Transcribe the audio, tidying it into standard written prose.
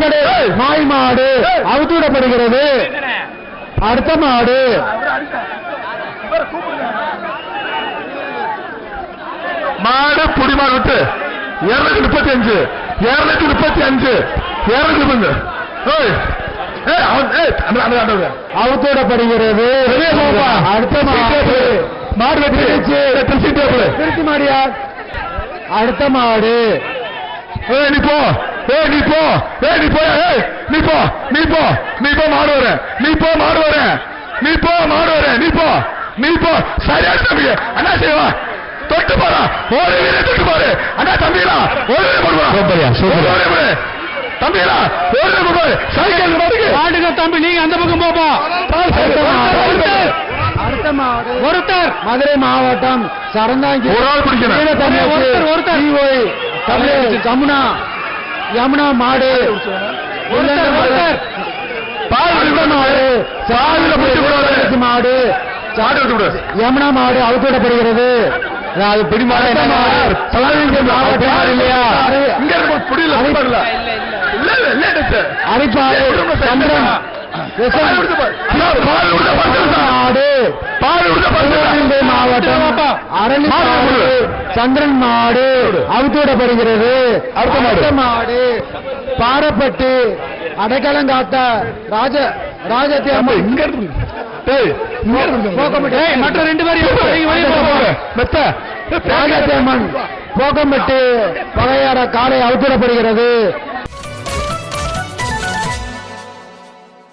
மணிக்கடை மாய் மாடு அவுத்துவிடப்படுகிறது. அடுத்த மாடு மாடு புடிமாடு விட்டு 235 235 235 அவுத்துவிடப்படுகிறது. அடுத்த மாடு மாடு திருச்சி மாடியா. அடுத்த மாடு நீ போ நீ போ நீ போ நீ போ நீ போ நீ போ மாடு வர நீ போ மாடு வர நீ போ மாடு வர நீ போ நீ போ சரியான தம்பி அண்ணா செய்வா தொட்டு போறா ஒரு வீரே தொட்டு போரு அண்ணா தம்பிகளா ஒரு வீரே போடுவா தம்பிகளா ஒரு வீரே போடு சைக்கிள் மாடுங்க தம்பி நீங்க அந்த பக்கம் போப்பா. அடுத்த மாடு ஒருத்தர் மதுரை மாவட்டம் சரந்தாங்கி ஒரு ஆள் பிடிக்கணும் ஒருத்தர் ஜமுனா யமுனா மாடு மாடு யமுனா மாடு அவுத்துவிடப்படுகிறது. அது பிடிமாடு இல்லையா அரிப்பாடு சந்திரன் மாவட்டம் அரளிமாடு சந்திரன் மாடு அவுத்துவிடப்படுகிறது. அடுத்த மாடு பாரப்பட்டு அடைக்கலங்காத்த ராஜத்தியம்மா மற்ற 2 ராஜத்தியம்மன் போக்கம்பட்டு பகையாட காலை அவுத்துவிடப்படுகிறது.